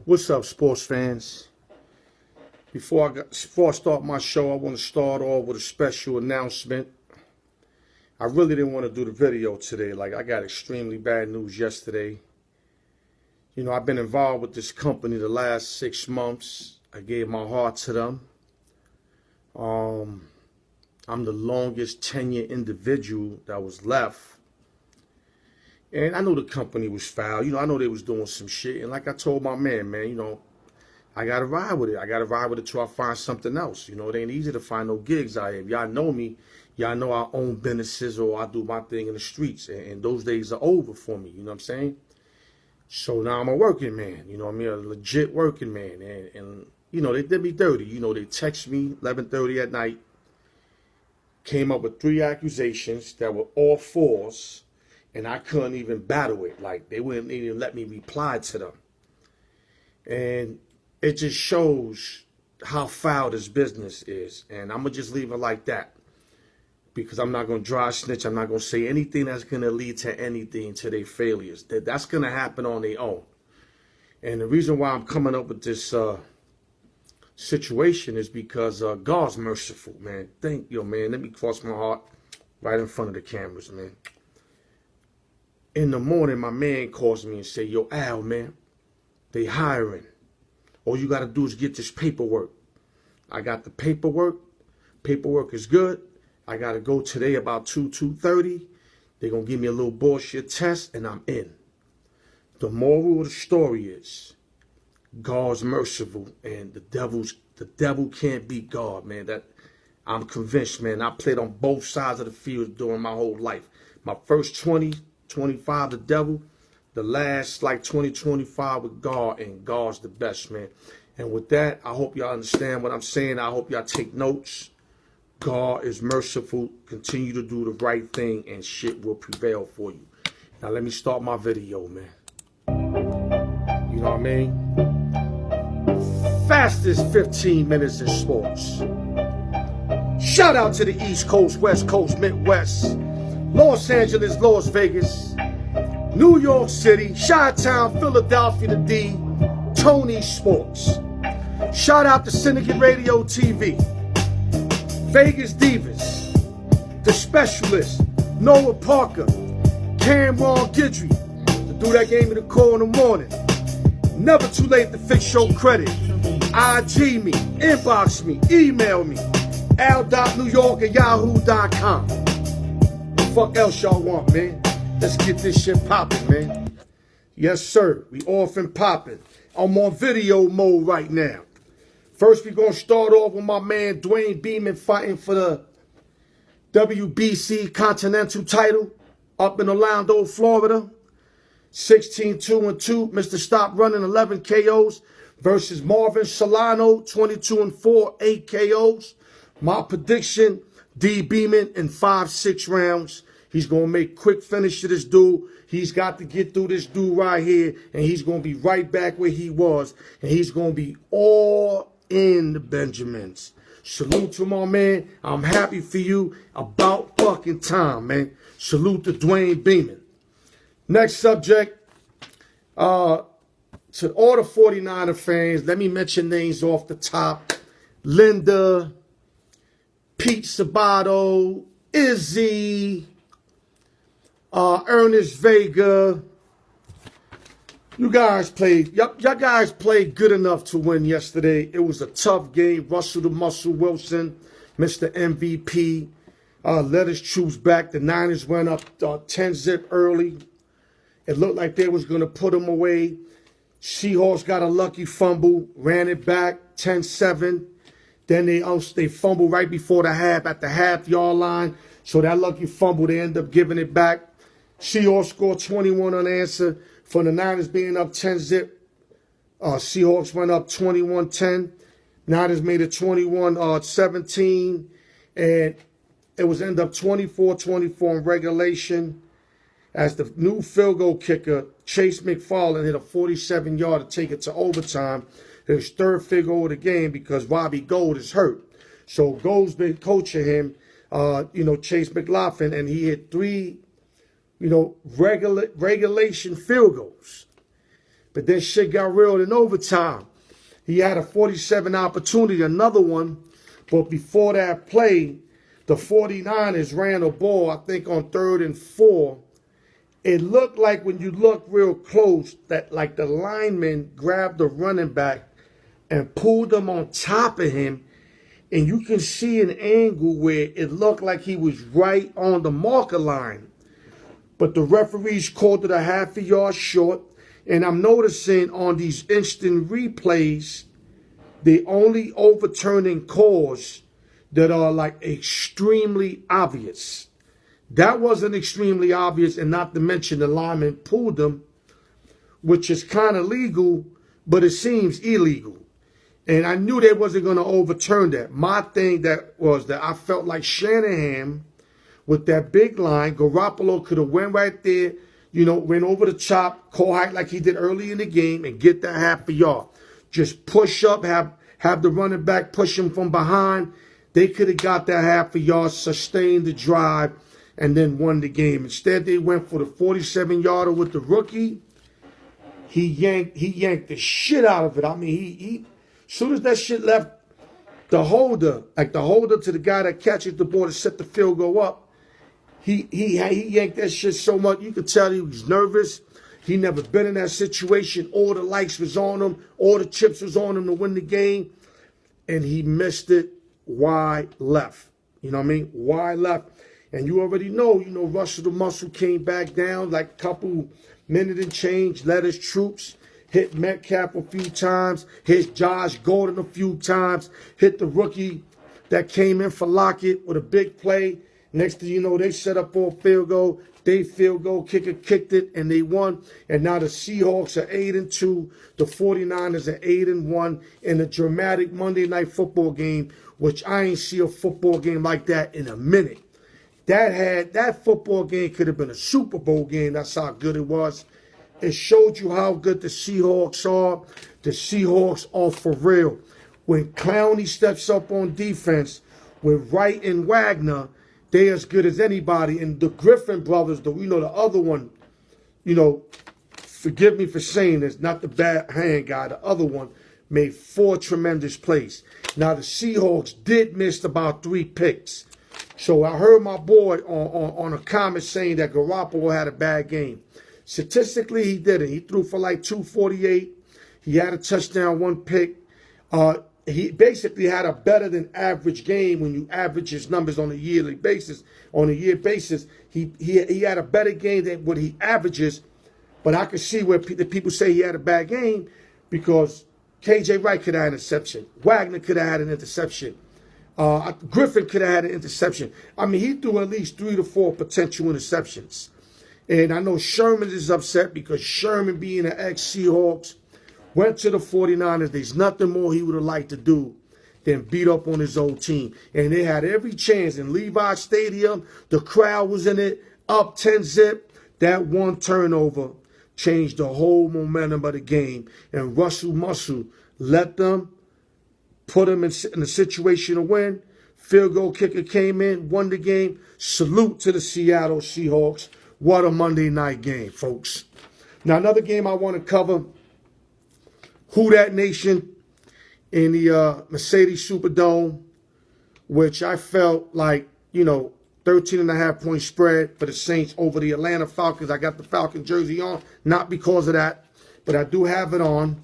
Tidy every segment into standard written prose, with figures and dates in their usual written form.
What's up, sports fans? Before I start my show, I want to start off with a special announcement. I really didn't want to do the video today. I got extremely bad news yesterday. You know, I've been involved with this company the last 6 months. I gave my heart to them. I'm the longest tenured individual that was left. And I know the company was foul. You know, I know they was doing some shit. And like I told my man, you know, I got to ride with it. I got to ride with it till I find something else. You know, it ain't easy to find no gigs out here. If y'all know me, y'all know I own businesses or I do my thing in the streets. And those days are over for me. You know what I'm saying? So now I'm a working man. You know what I mean? A legit working man. And you know, they did me dirty. You know, they text me 11:30 at night. Came up with 3 accusations that were all false. And I couldn't even battle it. Like, they wouldn't even let me reply to them. And it just shows how foul this business is. And I'm going to just leave it like that. Because I'm not going to dry snitch. I'm not going to say anything that's going to lead to anything, to their failures. That's going to happen on their own. And the reason why I'm coming up with this situation is because God's merciful, man. Thank you, man. Let me cross my heart right in front of the cameras, man. In the morning, my man calls me and say, yo, Al, man, they hiring. All you got to do is get this paperwork. I got the paperwork. Paperwork is good. I got to go today about 2:30. They're going to give me a little bullshit test, and I'm in. The moral of the story is God's merciful, and the devil can't beat God, man. That I'm convinced, man. I played on both sides of the field during my whole life. My first 25 the devil, the last 20-25 with God, and God's the best, man. And with that, I hope y'all understand what I'm saying. I hope y'all take notes. God is merciful. Continue to do the right thing, and shit will prevail for you. Now let me start my video, man. You know what I mean? Fastest 15 minutes in sports. Shout out to the East Coast, West Coast, Midwest, Los Angeles, Las Vegas, New York City, Chi-Town, Philadelphia, the D, Tony Sports. Shout out to Syndicate Radio TV, Vegas Divas, The Specialist, Noah Parker, Cameron Guidry, to do that game in the call in the morning. Never too late to fix your credit. IG me, inbox me, email me, al.newyork@yahoo.com. Fuck else y'all want, man? Let's get this shit popping, man. Yes, sir. We off and popping. I'm on video mode right now. First, we're going to start off with my man Duane Beeman fighting for the WBC Continental title up in Orlando, Florida. 16-2-2. Mr. Stop Running, 11 KOs versus Marvin Solano, 22-4, 8 KOs. My prediction, D. Beeman in 5-6 rounds. He's going to make quick finish to this dude. He's got to get through this dude right here, and he's going to be right back where he was, and he's going to be all in the Benjamins. Salute to my man. I'm happy for you. About fucking time, man. Salute to Duane Beeman. Next subject. To all the 49er fans, let me mention names off the top. Linda, Pete Sabato, Izzy, Ernest Vega. You guys played, y'all guys played good enough to win yesterday. It was a tough game. Russell the Muscle Wilson, Mr. MVP, led his troops back. The Niners went up 10-zip early. It looked like they was going to put them away. Seahawks got a lucky fumble, ran it back, 10-7. Then they fumbled right before the half, at the half-yard line. So that lucky fumble, they end up giving it back. Seahawks scored 21 unanswered. For the Niners being up 10-zip, Seahawks went up 21-10. Niners made it 21-17. And it was end up 24-24 in regulation. As the new field goal kicker, Chase McFarland, hit a 47-yard to take it to overtime. His third field goal of the game because Robbie Gould is hurt. So Gould's been coaching him, Chase McLaughlin, and he hit 3, regulation field goals. But then shit got real in overtime. He had a 47 opportunity, another one. But before that play, the 49ers ran a ball, I think on 3rd and 4. It looked like when you look real close that like the lineman grabbed the running back and pulled him on top of him. And you can see an angle where it looked like he was right on the marker line. But the referees called it a half a yard short. And I'm noticing on these instant replays, they only overturning calls that are like extremely obvious. That wasn't extremely obvious, and not to mention the lineman pulled them, which is kind of legal, but it seems illegal. And I knew they wasn't going to overturn that. My thing that was that I felt like Shanahan, with that big line, Garoppolo could have went right there, went over the top, call height like he did early in the game, and get that half a yard. Just push up, have the running back push him from behind. They could have got that half a yard, sustained the drive, and then won the game. Instead, they went for the 47-yarder with the rookie. He yanked the shit out of it. I mean, he as soon as that shit left the holder, like the holder to the guy that catches the ball to set the field goal up, he yanked that shit so much you could tell he was nervous. He never been in that situation. All the lights was on him. All the chips was on him to win the game. And he missed it wide left. You know what I mean? Wide left. And you already know, Russell the Muscle came back down like a couple minute and change, led his troops, hit Metcalf a few times, hit Josh Gordon a few times, hit the rookie that came in for Lockett with a big play. Next thing you know, they set up for a field goal. They field goal kicker kicked it, and they won. And now the Seahawks are 8-2. The 49ers are 8-1 in a dramatic Monday Night Football game, which I ain't see a football game like that in a minute. That football game could have been a Super Bowl game. That's how good it was. It showed you how good the Seahawks are. The Seahawks are for real. When Clowney steps up on defense with Wright and Wagner, they as good as anybody. And the Griffin brothers, the other one, forgive me for saying this, not the bad hand guy, the other one made 4 tremendous plays. Now, the Seahawks did miss about 3 picks. So I heard my boy on a comment saying that Garoppolo had a bad game. Statistically, he didn't. He threw for like 248. He had a touchdown, 1 pick. He basically had a better than average game when you average his numbers on a yearly basis. On a year basis, he had a better game than what he averages. But I could see where the people say he had a bad game because KJ Wright could have had an interception. Wagner could have had an interception. Griffin could have had an interception. I mean, he threw at least 3 to 4 potential interceptions. And I know Sherman is upset because Sherman, being an ex-Seahawks, went to the 49ers. There's nothing more he would have liked to do than beat up on his old team. And they had every chance in Levi Stadium. The crowd was in it, up 10-zip. That one turnover changed the whole momentum of the game. And Russell Muscle let them put him in a situation to win. Field goal kicker came in, won the game. Salute to the Seattle Seahawks. What a Monday night game, folks. Now, another game I want to cover, Who Dat Nation in the Mercedes Superdome, which I felt like, 13.5 point spread for the Saints over the Atlanta Falcons. I got the Falcon jersey on, not because of that, but I do have it on.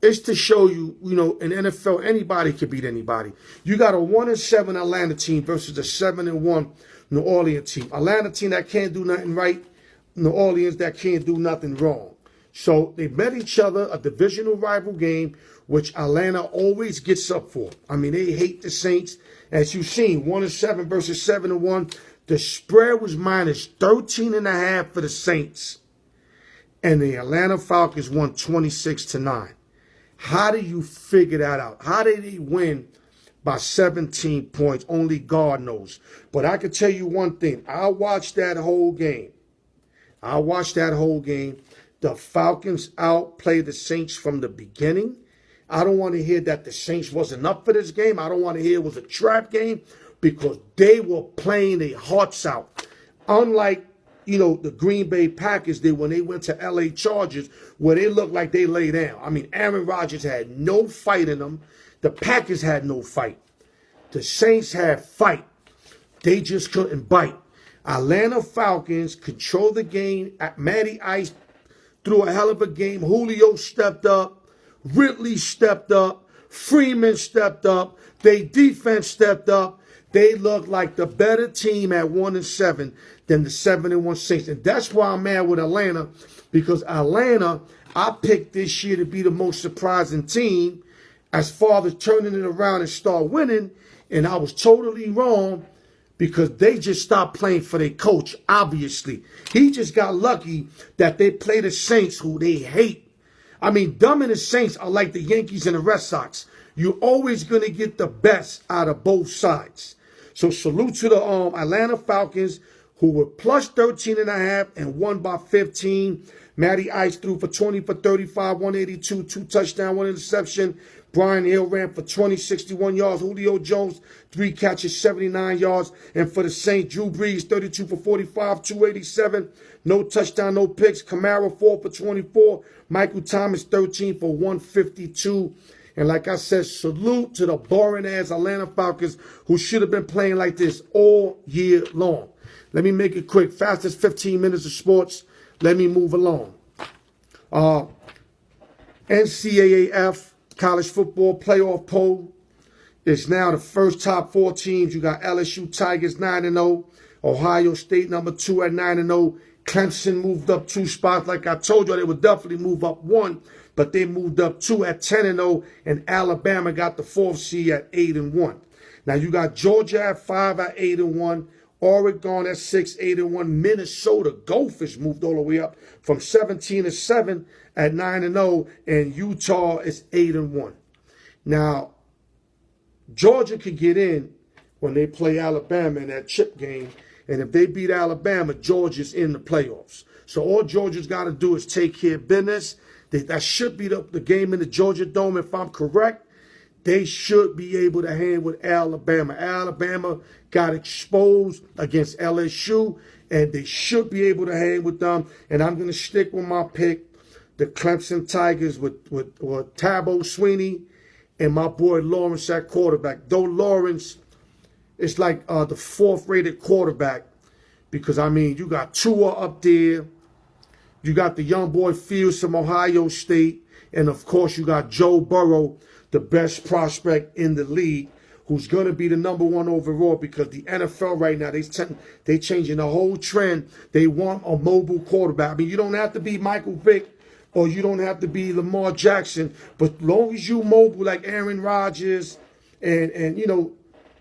It's to show you, in NFL, anybody can beat anybody. You got a 1-7 Atlanta team versus a 7-1 New Orleans team. Atlanta team that can't do nothing right, New Orleans that can't do nothing wrong. So they met each other, a divisional rival game, which Atlanta always gets up for. I mean, they hate the Saints. As you've seen, 1-7 versus 7-1. The spread was minus 13.5 for the Saints. And the Atlanta Falcons won 26-9. How do you figure that out? How did he win by 17 points? Only God knows. But I can tell you one thing. I watched that whole game. The Falcons outplayed the Saints from the beginning. I don't want to hear that the Saints wasn't up for this game. I don't want to hear it was a trap game because they were playing their hearts out. Unlike, the Green Bay Packers did when they went to L.A. Chargers, where they looked like they lay down. I mean, Aaron Rodgers had no fight in them. The Packers had no fight. The Saints had fight. They just couldn't bite. Atlanta Falcons controlled the game. Matty Ice threw a hell of a game. Julio stepped up. Ridley stepped up. Freeman stepped up. Their defense stepped up. They looked like the better team at 1-7 than the 7-1 Saints. And that's why I'm mad with Atlanta, because Atlanta, I picked this year to be the most surprising team as far as turning it around and start winning. And I was totally wrong, because they just stopped playing for their coach, obviously. He just got lucky that they play the Saints, who they hate. I mean, them and the Saints are like the Yankees and the Red Sox. You're always going to get the best out of both sides. So salute to the Atlanta Falcons, who were plus 13.5 and won by 15. Matty Ice threw for 20 for 35, 182, 2 touchdowns, 1 interception. Brian Hill ran for 20, 61 yards. Julio Jones, 3 catches, 79 yards. And for the Saints, Drew Brees, 32 for 45, 287. No touchdown, no picks. Kamara, 4 for 24. Michael Thomas, 13 for 152. And like I said, salute to the boring-ass Atlanta Falcons, who should have been playing like this all year long. Let me make it quick. Fastest 15 minutes of sports. Let me move along. NCAAF college football playoff poll is now the first top 4 teams. You got LSU Tigers 9-0. Ohio State number 2 at 9-0. Clemson moved up 2 spots. Like I told you, they would definitely move up 1. But they moved up 2 at 10-0, and Alabama got the 4th seed at 8-1. Now you got Georgia at 5 at 8-1, Oregon at 6, 8-1. Minnesota Gophers moved all the way up from 17-7 at 9-0, and Utah is 8-1. Now Georgia could get in when they play Alabama in that chip game, and if they beat Alabama, Georgia's in the playoffs. So all Georgia's got to do is take care of business. That should be the game in the Georgia Dome, if I'm correct. They should be able to hang with Alabama. Alabama got exposed against LSU, and they should be able to hang with them. And I'm going to stick with my pick, the Clemson Tigers with Tabo Sweeney and my boy Lawrence at quarterback. Though Lawrence is like the 4th-rated quarterback, because, I mean, you got Tua up there. You got the young boy Fields from Ohio State. And, of course, you got Joe Burrow, the best prospect in the league, who's going to be the number 1 overall, because the NFL right now, they changing the whole trend. They want a mobile quarterback. I mean, you don't have to be Michael Vick or you don't have to be Lamar Jackson, but as long as you mobile like Aaron Rodgers and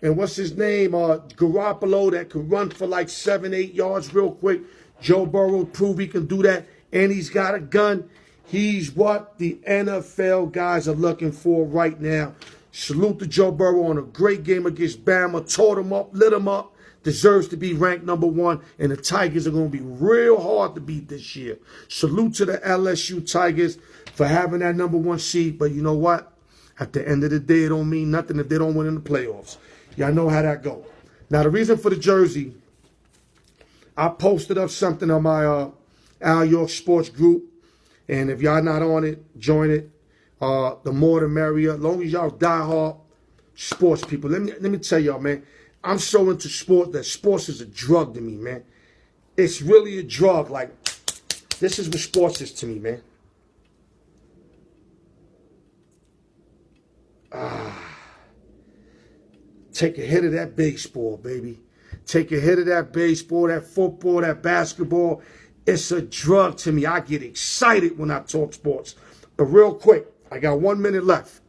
what's his name, Garoppolo, that could run for like 7, 8 yards real quick. Joe Burrow proved he can do that, and he's got a gun. He's what the NFL guys are looking for right now. Salute to Joe Burrow on a great game against Bama. Tore him up, lit him up. Deserves to be ranked number 1, and the Tigers are going to be real hard to beat this year. Salute to the LSU Tigers for having that number 1 seed, but you know what? At the end of the day, it don't mean nothing if they don't win in the playoffs. Y'all know how that go. Now, the reason for the jersey, I posted up something on my Alyork Sports group. And if y'all not on it, join it. The more the merrier. As long as y'all diehard sports people. Let me tell y'all, man. I'm so into sport that sports is a drug to me, man. It's really a drug. Like, this is what sports is to me, man. Take a hit of that baseball, baby. Take a hit of that baseball, that football, that basketball. It's a drug to me. I get excited when I talk sports. But real quick, I got 1 minute left.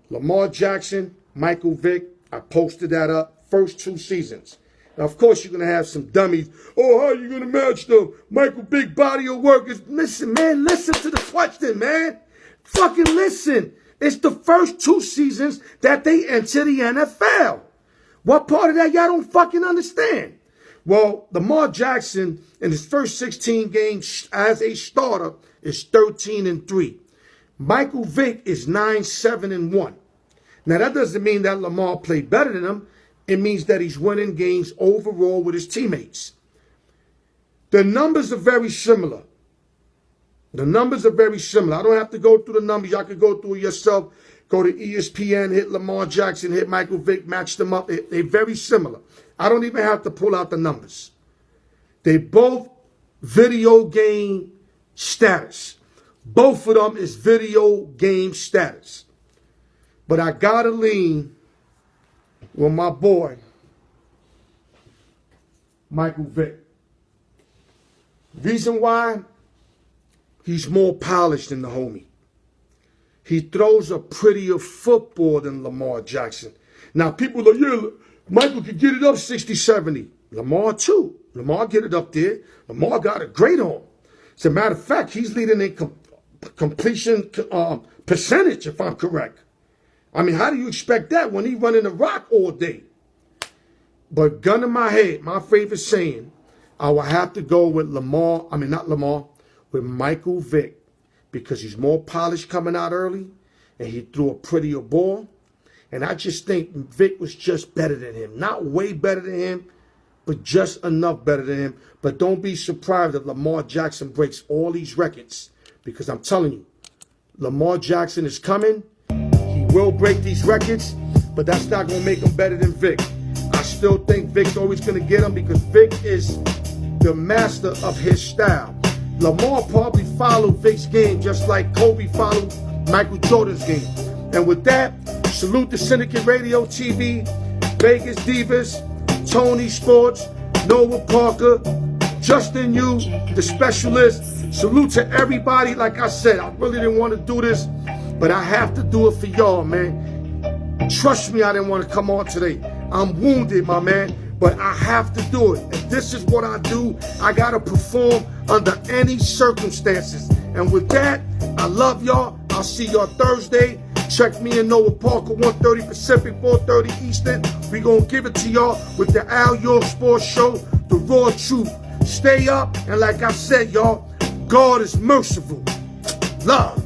Lamar Jackson, Michael Vick, I posted that up. First 2 seasons. Now, of course, you're going to have some dummies. Oh, how are you going to match them? Michael, big body of work. Listen, man, listen to the question, man. Fucking listen. It's the first 2 seasons that they enter the NFL. What part of that y'all don't fucking understand? Well, Lamar Jackson in his first 16 games as a starter is 13-3. Michael Vick is 9-7-1. Now, that doesn't mean that Lamar played better than him. It means that he's winning games overall with his teammates. The numbers are very similar. The numbers are very similar. I don't have to go through the numbers. Y'all can go through it yourself. Go to ESPN, hit Lamar Jackson, hit Michael Vick, match them up. They're very similar. I don't even have to pull out the numbers. They both video game status. Both of them is video game status. But I gotta lean with my boy, Michael Vick. Reason why? He's more polished than the homie. He throws a prettier football than Lamar Jackson. Now, people are, yeah, Michael could get it up 60, 70. Lamar, too. Lamar get it up there. Lamar got a great arm. As a matter of fact, he's leading in completion percentage, if I'm correct. I mean, how do you expect that when he running the rock all day? But gun in my head, my favorite saying, I will have to go with with Michael Vick, because he's more polished coming out early, and he threw a prettier ball. And I just think Vick was just better than him. Not way better than him, but just enough better than him. But don't be surprised if Lamar Jackson breaks all these records, because I'm telling you, Lamar Jackson is coming. He will break these records, but that's not going to make him better than Vick. I still think Vick's always going to get him, because Vick is the master of his style. Lamar probably followed Vick's game just like Kobe followed Michael Jordan's game. And with that, salute the Syndicate Radio TV, Vegas Divas, Tony Sports, Noah Parker, Justin Yu, the specialist. Salute to everybody. Like I said, I really didn't want to do this, but I have to do it for y'all, man. Trust me, I didn't want to come on today. I'm wounded, my man, but I have to do it. If this is what I do, I got to perform under any circumstances. And with that, I love y'all. I'll see y'all Thursday. Check me and Noah Parker, 1:30 Pacific, 4:30 Eastern. We gonna give it to y'all with the Alyork Sports Show, the raw truth. Stay up, and like I said, y'all, God is merciful. Love.